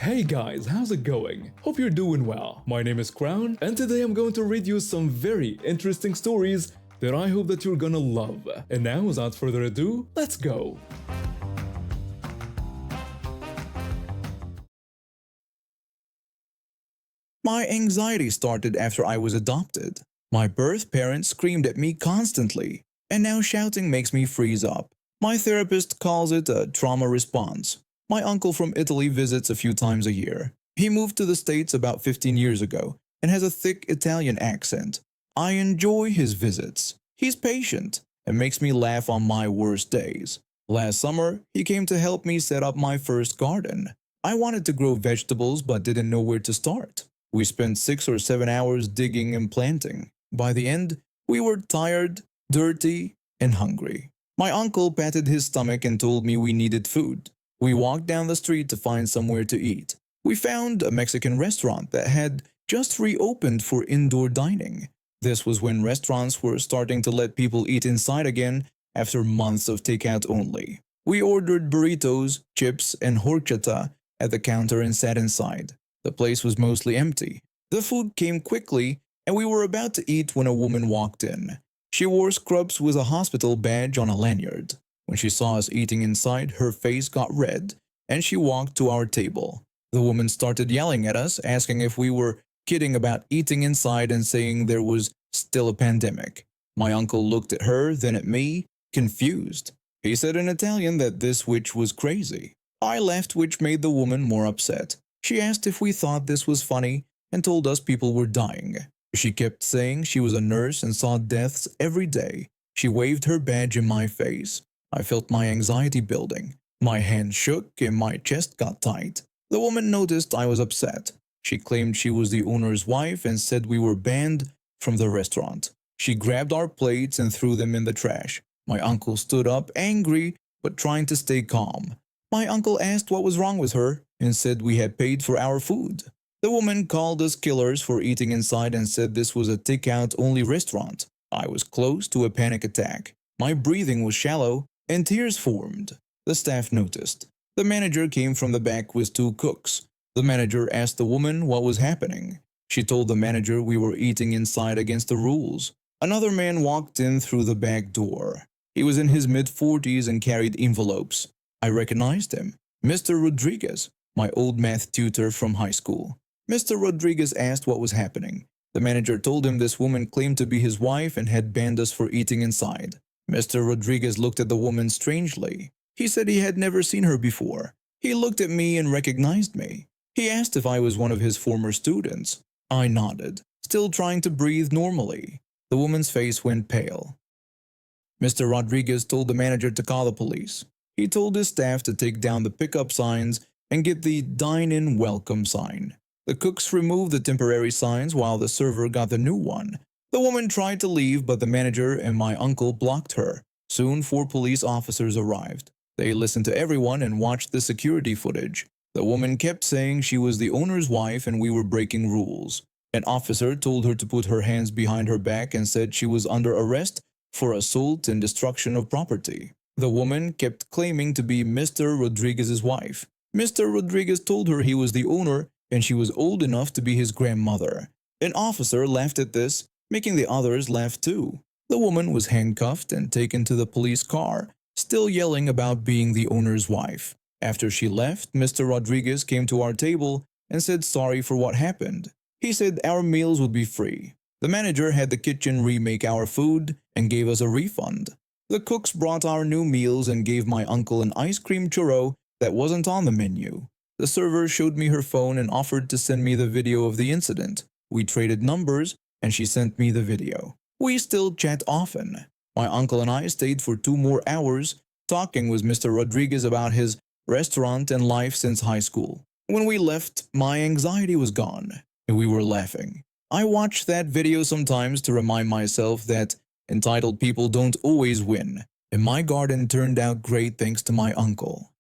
Hey guys, how's it going? Hope you're doing well. My name is Crown, and today I'm going to read you some very interesting stories that I hope that you're gonna love. And now, without further ado, let's go! My anxiety started after I was adopted. My birth parents screamed at me constantly, and now shouting makes me freeze up. My therapist calls it a trauma response. My uncle from Italy visits a few times a year. He moved to the States about 15 years ago and has a thick Italian accent. I enjoy his visits. He's patient and makes me laugh on my worst days. Last summer, he came to help me set up my first garden. I wanted to grow vegetables but didn't know where to start. We spent 6 or 7 hours digging and planting. By the end, we were tired, dirty, and hungry. My uncle patted his stomach and told me we needed food. We walked down the street to find somewhere to eat. We found a Mexican restaurant that had just reopened for indoor dining. This was when restaurants were starting to let people eat inside again after months of takeout only. We ordered burritos, chips, and horchata at the counter and sat inside. The place was mostly empty. The food came quickly, and we were about to eat when a woman walked in. She wore scrubs with a hospital badge on a lanyard. When she saw us eating inside, her face got red, and she walked to our table. The woman started yelling at us, asking if we were kidding about eating inside and saying there was still a pandemic. My uncle looked at her, then at me, confused. He said in Italian that this witch was crazy. I laughed, which made the woman more upset. She asked if we thought this was funny and told us people were dying. She kept saying she was a nurse and saw deaths every day. She waved her badge in my face. I felt my anxiety building. My hands shook and my chest got tight. The woman noticed I was upset. She claimed she was the owner's wife and said we were banned from the restaurant. She grabbed our plates and threw them in the trash. My uncle stood up, angry but trying to stay calm. My uncle asked what was wrong with her and said we had paid for our food. The woman called us killers for eating inside and said this was a takeout-only restaurant. I was close to a panic attack. My breathing was shallow and tears formed. The staff noticed. The manager came from the back with 2 cooks. The manager asked the woman what was happening. She told the manager we were eating inside against the rules. Another man walked in through the back door. He was in his mid-40s and carried envelopes. I recognized him. Mr. Rodriguez, my old math tutor from high school. Mr. Rodriguez asked what was happening. The manager told him this woman claimed to be his wife and had banned us for eating inside. Mr. Rodriguez looked at the woman strangely. He said he had never seen her before. He looked at me and recognized me. He asked if I was one of his former students. I nodded, still trying to breathe normally. The woman's face went pale. Mr. Rodriguez told the manager to call the police. He told his staff to take down the pickup signs and get the dine-in welcome sign. The cooks removed the temporary signs while the server got the new one. The woman tried to leave, but the manager and my uncle blocked her. Soon 4 police officers arrived. They listened to everyone and watched the security footage. The woman kept saying she was the owner's wife and we were breaking rules. An officer told her to put her hands behind her back and said she was under arrest for assault and destruction of property. The woman kept claiming to be Mr. Rodriguez's wife. Mr. Rodriguez told her he was the owner and she was old enough to be his grandmother. An officer laughed at this, making the others laugh too. The woman was handcuffed and taken to the police car, still yelling about being the owner's wife. After she left, Mr. Rodriguez came to our table and said sorry for what happened. He said our meals would be free. The manager had the kitchen remake our food and gave us a refund. The cooks brought our new meals and gave my uncle an ice cream churro that wasn't on the menu. The server showed me her phone and offered to send me the video of the incident. We traded numbers and she sent me the video. We still chat often. My uncle and I stayed for 2 more hours talking with Mr. Rodriguez about his restaurant and life since high school. When we left, my anxiety was gone and we were laughing. I watch that video sometimes to remind myself that entitled people don't always win, and my garden turned out great thanks to my uncle.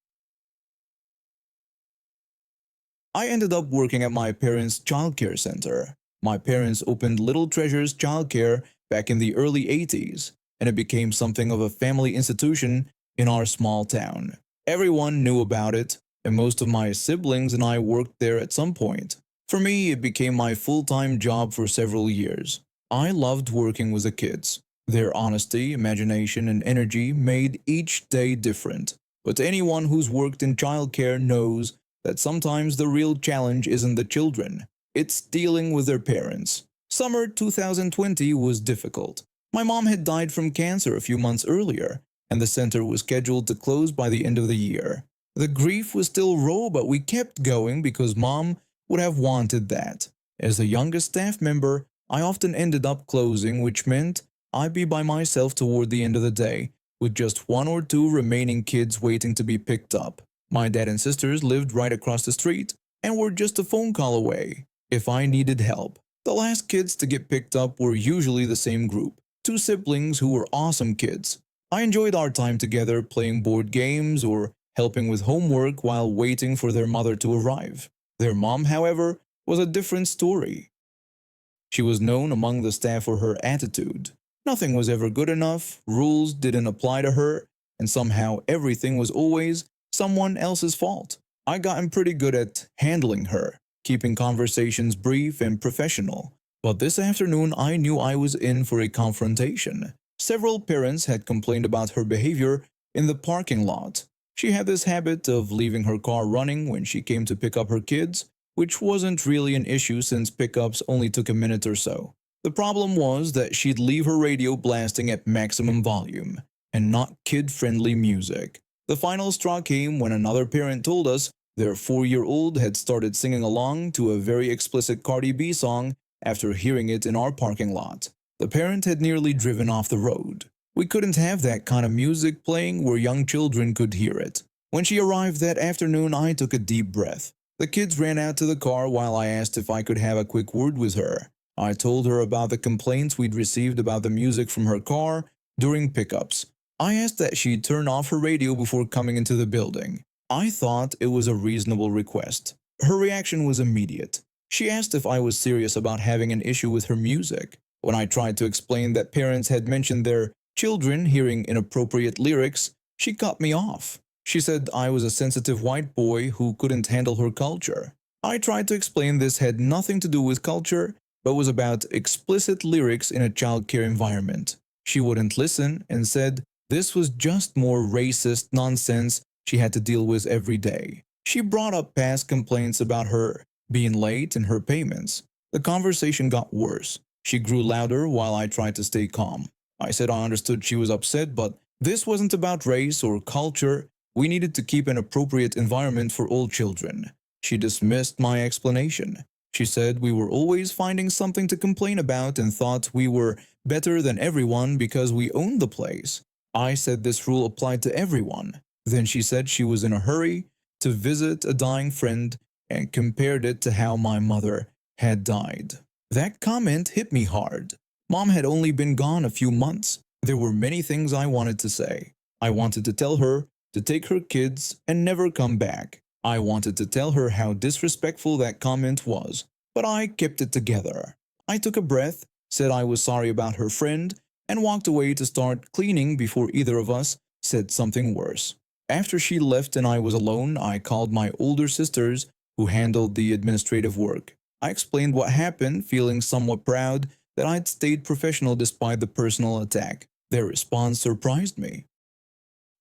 I ended up working at my parents' childcare center. My parents opened Little Treasures Childcare back in the early 80s, and it became something of a family institution in our small town. Everyone knew about it. and most of my siblings and I worked there at some point. For me, it became my full-time job for several years. I loved working with the kids. Their honesty, imagination, and energy made each day different. But anyone who's worked in childcare knows that sometimes the real challenge isn't the children, it's dealing with their parents. Summer 2020 was difficult. My mom had died from cancer a few months earlier, and the center was scheduled to close by the end of the year. The grief was still raw, but we kept going because Mom would have wanted that. As the youngest staff member, I often ended up closing, which meant I'd be by myself toward the end of the day, with just one or two remaining kids waiting to be picked up. My dad and sisters lived right across the street and were just a phone call away if I needed help. The last kids to get picked up were usually the same group, two siblings who were awesome kids. I enjoyed our time together playing board games or helping with homework while waiting for their mother to arrive. Their mom, however, was a different story. She was known among the staff for her attitude. Nothing was ever good enough, rules didn't apply to her, and somehow everything was always someone else's fault. I gotten pretty good at handling her, keeping conversations brief and professional. But this afternoon I knew I was in for a confrontation. Several parents had complained about her behavior in the parking lot. She had this habit of leaving her car running when she came to pick up her kids, which wasn't really an issue since pickups only took a minute or so. The problem was that she'd leave her radio blasting at maximum volume, and not kid-friendly music. The final straw came when another parent told us their 4-year-old had started singing along to a very explicit Cardi B song after hearing it in our parking lot. The parent had nearly driven off the road. We couldn't have that kind of music playing where young children could hear it. When she arrived that afternoon, I took a deep breath. The kids ran out to the car while I asked if I could have a quick word with her. I told her about the complaints we'd received about the music from her car during pickups. I asked that she turn off her radio before coming into the building. I thought it was a reasonable request. Her reaction was immediate. She asked if I was serious about having an issue with her music. When I tried to explain that parents had mentioned their children hearing inappropriate lyrics, she cut me off. She said I was a sensitive white boy who couldn't handle her culture. I tried to explain this had nothing to do with culture, but was about explicit lyrics in a childcare environment. She wouldn't listen and said this was just more racist nonsense she had to deal with every day. She brought up past complaints about her being late in her payments. The conversation got worse. She grew louder while I tried to stay calm. I said I understood she was upset, but this wasn't about race or culture. We needed to keep an appropriate environment for all children. She dismissed my explanation. She said we were always finding something to complain about and thought we were better than everyone because we owned the place. I said this rule applied to everyone. Then she said she was in a hurry to visit a dying friend and compared it to how my mother had died. That comment hit me hard. Mom had only been gone a few months. There were many things I wanted to say. I wanted to tell her to take her kids and never come back. I wanted to tell her how disrespectful that comment was, but I kept it together. I took a breath, said I was sorry about her friend, and walked away to start cleaning before either of us said something worse. After she left and I was alone, I called my older sisters who handled the administrative work. I explained what happened, feeling somewhat proud that I'd stayed professional despite the personal attack. Their response surprised me.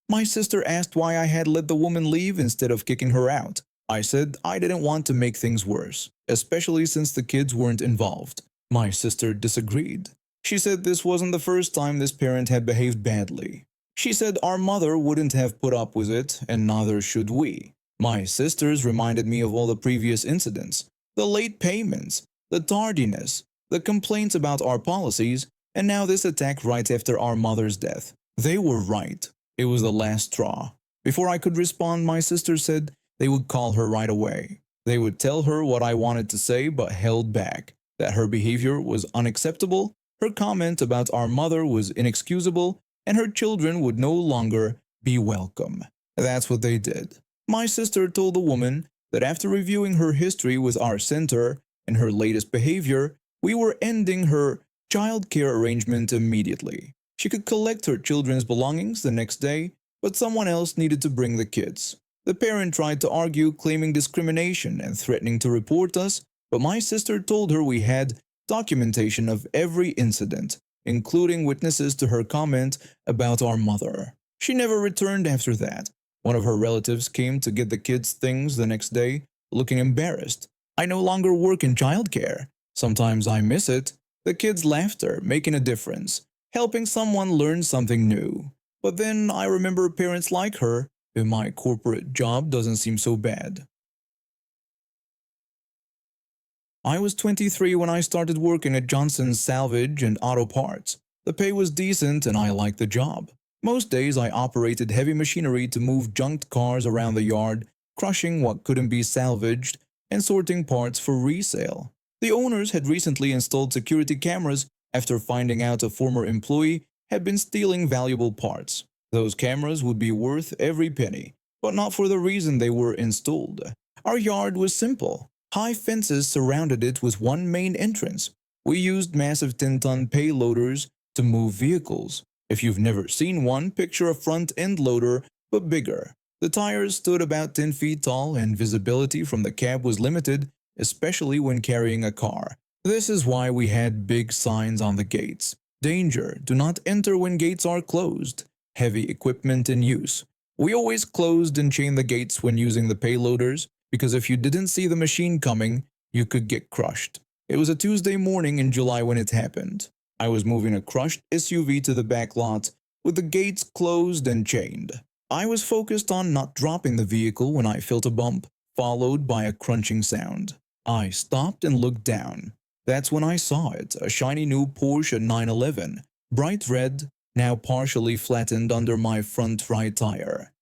My sister asked why I had let the woman leave instead of kicking her out. I said I didn't want to make things worse, especially since the kids weren't involved. My sister disagreed. She said this wasn't the first time this parent had behaved badly. She said our mother wouldn't have put up with it, and neither should we. My sisters reminded me of all the previous incidents, the late payments, the tardiness, the complaints about our policies, and now this attack right after our mother's death. They were right. It was the last straw. Before I could respond, my sister said they would call her right away. They would tell her what I wanted to say but held back, that her behavior was unacceptable, her comment about our mother was inexcusable, and her children would no longer be welcome. That's what they did. My sister told the woman that after reviewing her history with our center and her latest behavior, we were ending her child care arrangement immediately. She could collect her children's belongings the next day, but someone else needed to bring the kids. The parent tried to argue, claiming discrimination and threatening to report us, but my sister told her we had documentation of every incident, including witnesses to her comment about our mother. She never returned after that. One of her relatives came to get the kids' things the next day, looking embarrassed. I no longer work in childcare. Sometimes I miss it. The kids' laughter making a difference, helping someone learn something new. But then I remember parents like her, and my corporate job doesn't seem so bad. I was 23 when I started working at Johnson's Salvage and Auto Parts. The pay was decent and I liked the job. Most days I operated heavy machinery to move junked cars around the yard, crushing what couldn't be salvaged and sorting parts for resale. The owners had recently installed security cameras after finding out a former employee had been stealing valuable parts. Those cameras would be worth every penny, but not for the reason they were installed. Our yard was simple. High fences surrounded it with one main entrance. We used massive 10-ton payloaders to move vehicles. If you've never seen one, picture a front-end loader, but bigger. The tires stood about 10 feet tall and visibility from the cab was limited, especially when carrying a car. This is why we had big signs on the gates. Danger, do not enter when gates are closed. Heavy equipment in use. We always closed and chained the gates when using the payloaders, because if you didn't see the machine coming, you could get crushed. It was a Tuesday morning in July when it happened. I was moving a crushed SUV to the back lot, with the gates closed and chained. I was focused on not dropping the vehicle when I felt a bump, followed by a crunching sound. I stopped and looked down. That's when I saw it, a shiny new Porsche 911, bright red, now partially flattened under my front right tire.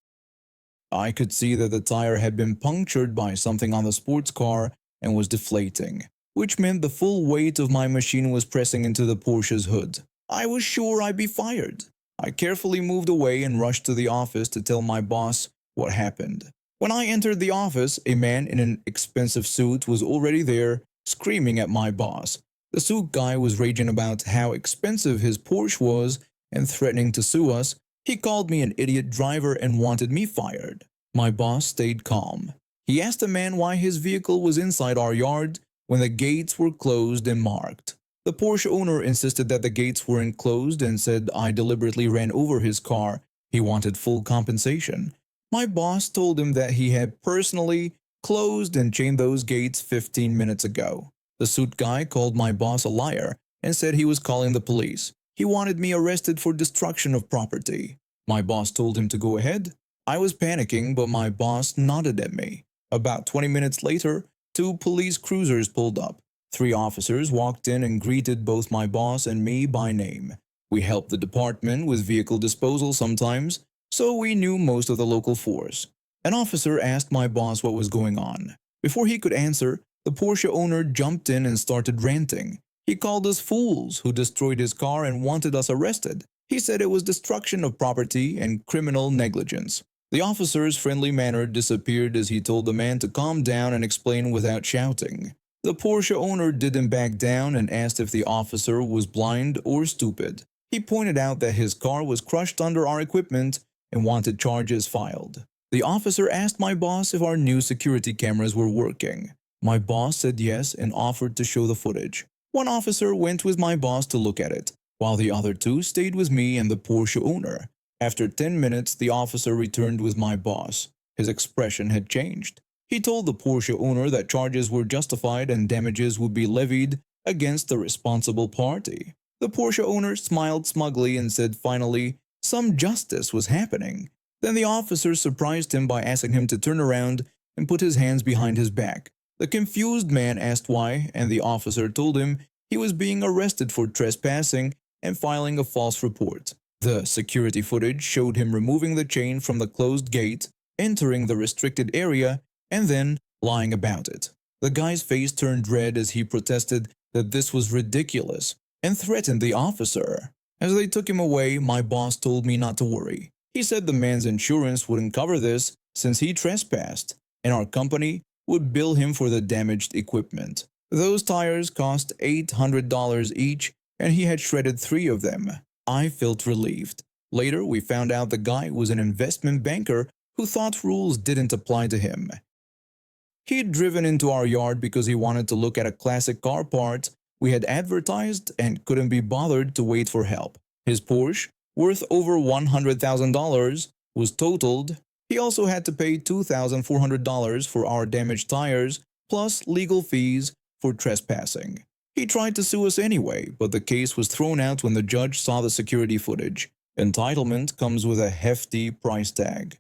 I could see that the tire had been punctured by something on the sports car and was deflating, which meant the full weight of my machine was pressing into the Porsche's hood. I was sure I'd be fired. I carefully moved away and rushed to the office to tell my boss what happened. When I entered the office, a man in an expensive suit was already there, screaming at my boss. The suit guy was raging about how expensive his Porsche was and threatening to sue us. He called me an idiot driver and wanted me fired. My boss stayed calm. He asked the man why his vehicle was inside our yard when the gates were closed and marked. The Porsche owner insisted that the gates weren't closed and said I deliberately ran over his car. He wanted full compensation. My boss told him that he had personally closed and chained those gates 15 minutes ago. The suit guy called my boss a liar and said he was calling the police. He wanted me arrested for destruction of property. My boss told him to go ahead. I was panicking, but my boss nodded at me. About 20 minutes later, 2 police cruisers pulled up. 3 officers walked in and greeted both my boss and me by name. We helped the department with vehicle disposal sometimes, so we knew most of the local force. An officer asked my boss what was going on. Before he could answer, the Porsche owner jumped in and started ranting. He called us fools who destroyed his car and wanted us arrested. He said it was destruction of property and criminal negligence. The officer's friendly manner disappeared as he told the man to calm down and explain without shouting. The Porsche owner didn't back down and asked if the officer was blind or stupid. He pointed out that his car was crushed under our equipment and wanted charges filed. The officer asked my boss if our new security cameras were working. My boss said yes and offered to show the footage. One officer went with my boss to look at it, while the other 2 stayed with me and the Porsche owner. After 10 minutes, the officer returned with my boss. His expression had changed. He told the Porsche owner that charges were justified and damages would be levied against the responsible party. The Porsche owner smiled smugly and said finally, some justice was happening. Then the officer surprised him by asking him to turn around and put his hands behind his back. The confused man asked why, and the officer told him he was being arrested for trespassing and filing a false report. The security footage showed him removing the chain from the closed gate, entering the restricted area, and then lying about it. The guy's face turned red as he protested that this was ridiculous and threatened the officer. As they took him away, my boss told me not to worry. He said the man's insurance wouldn't cover this since he trespassed, and our company would bill him for the damaged equipment. Those tires cost $800 each, and he had shredded 3 of them. I felt relieved. Later, we found out the guy was an investment banker who thought rules didn't apply to him. He'd driven into our yard because he wanted to look at a classic car part we had advertised and couldn't be bothered to wait for help. His Porsche, worth over $100,000, was totaled. He also had to pay $2,400 for our damaged tires, plus legal fees for trespassing. He tried to sue us anyway, but the case was thrown out when the judge saw the security footage. Entitlement comes with a hefty price tag.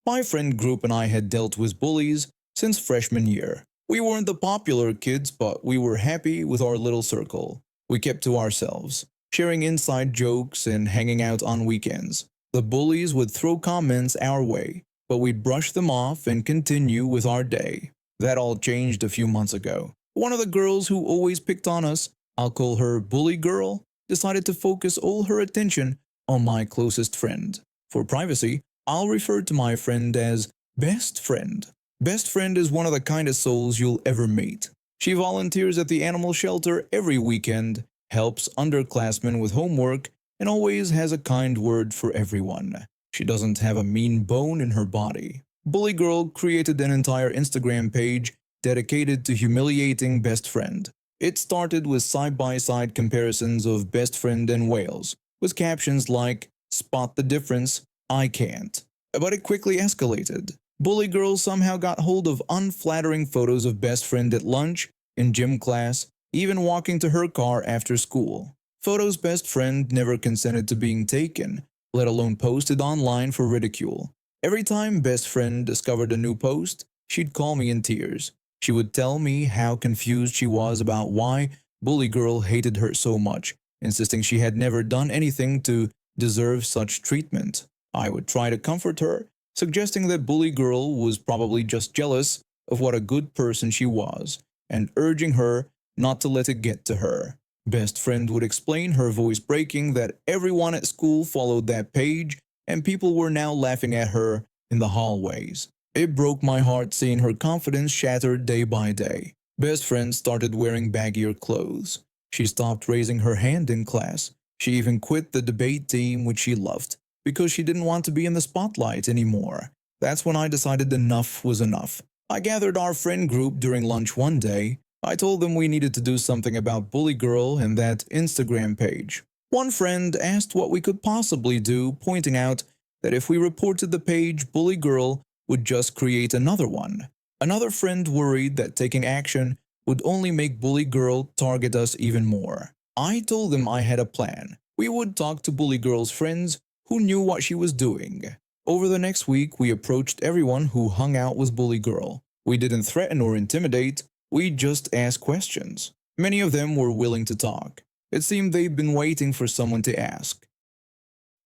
My friend group and I had dealt with bullies since freshman year. We weren't the popular kids, but we were happy with our little circle. We kept to ourselves, sharing inside jokes and hanging out on weekends. The bullies would throw comments our way, but we'd brush them off and continue with our day. That all changed a few months ago. One of the girls who always picked on us, I'll call her Bully Girl, decided to focus all her attention on my closest friend. For privacy, I'll refer to my friend as Best Friend. Best Friend is one of the kindest souls you'll ever meet. She volunteers at the animal shelter every weekend, helps underclassmen with homework, and always has a kind word for everyone. She doesn't have a mean bone in her body. Bully Girl created an entire Instagram page dedicated to humiliating Best Friend. It started with side-by-side comparisons of Best Friend and whales, with captions like, "Spot the difference, I can't." But it quickly escalated. Bully Girl somehow got hold of unflattering photos of Best Friend at lunch, in gym class, even walking to her car after school. Photos Best Friend never consented to being taken, let alone posted online for ridicule. Every time Best Friend discovered a new post, she'd call me in tears. She would tell me how confused she was about why Bully Girl hated her so much, insisting she had never done anything to deserve such treatment. I would try to comfort her, suggesting that Bully Girl was probably just jealous of what a good person she was, and urging her not to let it get to her. Best Friend would explain, her voice breaking, that everyone at school followed that page and people were now laughing at her in the hallways. It broke my heart seeing her confidence shattered day by day. Best Friend started wearing baggier clothes. She stopped raising her hand in class. She even quit the debate team, which she loved, because she didn't want to be in the spotlight anymore. That's when I decided enough was enough. I gathered our friend group during lunch one day. I told them we needed to do something about Bully Girl and that Instagram page. One friend asked what we could possibly do, pointing out that if we reported the page, Bully Girl would just create another one. Another friend worried that taking action would only make Bully Girl target us even more. I told them I had a plan. We would talk to Bully Girl's friends who knew what she was doing. Over the next week, we approached everyone who hung out with Bully Girl. We didn't threaten or intimidate, we just asked questions. Many of them were willing to talk. It seemed they'd been waiting for someone to ask.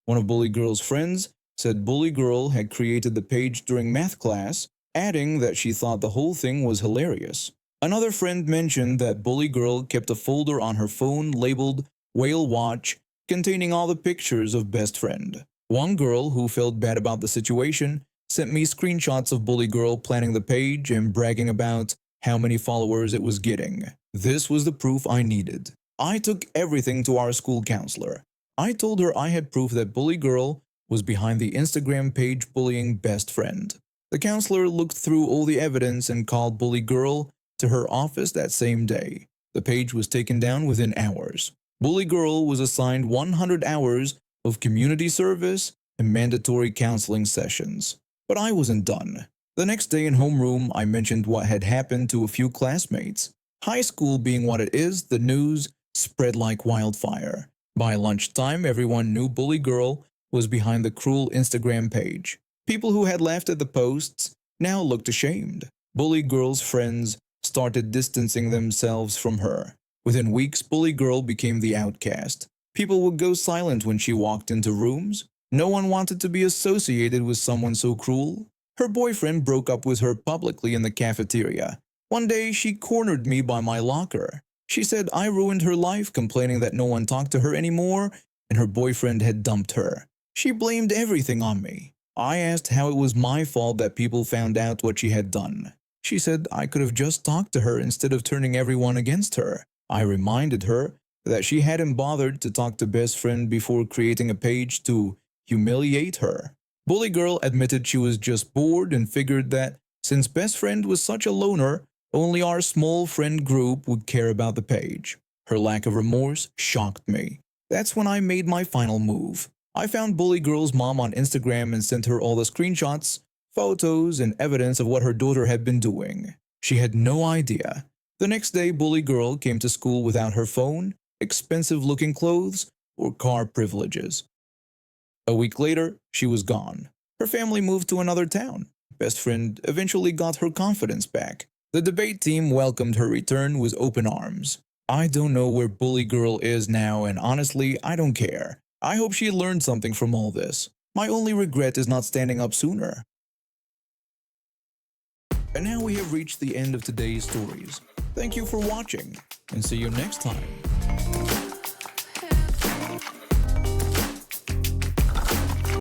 One of Bully Girl's friends said Bully Girl had created the page during math class, adding that she thought the whole thing was hilarious. Another friend mentioned that Bully Girl kept a folder on her phone labeled Whale Watch, containing all the pictures of Best Friend. One girl who felt bad about the situation sent me screenshots of Bully Girl planning the page and bragging about how many followers it was getting. This was the proof I needed. I took everything to our school counselor. I told her I had proof that Bully Girl was behind the Instagram page bullying Best Friend. The counselor looked through all the evidence and called Bully Girl to her office that same day. The page was taken down within hours. Bully Girl was assigned 100 hours of community service and mandatory counseling sessions. But I wasn't done. The next day in homeroom, I mentioned what had happened to a few classmates. High school being what it is, the news spread like wildfire. By lunchtime, everyone knew Bully Girl was behind the cruel Instagram page. People who had laughed at the posts now looked ashamed. Bully Girl's friends started distancing themselves from her. Within weeks, Bully Girl became the outcast. People would go silent when she walked into rooms. No one wanted to be associated with someone so cruel. Her boyfriend broke up with her publicly in the cafeteria. One day, she cornered me by my locker. She said I ruined her life, complaining that no one talked to her anymore and her boyfriend had dumped her. She blamed everything on me. I asked how it was my fault that people found out what she had done. She said I could have just talked to her instead of turning everyone against her. I reminded her that she hadn't bothered to talk to Best Friend before creating a page to humiliate her. Bully girl admitted she was just bored and figured that since best friend was such a loner, only our small friend group would care about the page. Her lack of remorse shocked me. That's when I made my final move. I found Bully Girl's mom on Instagram and sent her all the screenshots, photos, and evidence of what her daughter had been doing. She had no idea. The next day, Bully Girl came to school without her phone, expensive-looking clothes, or car privileges. A week later, she was gone. Her family moved to another town. Best friend eventually got her confidence back. The debate team welcomed her return with open arms. I don't know where Bully Girl is now, and honestly, I don't care. I hope she learned something from all this. My only regret is not standing up sooner. And now we have reached the end of today's stories. Thank you for watching, and see you next time.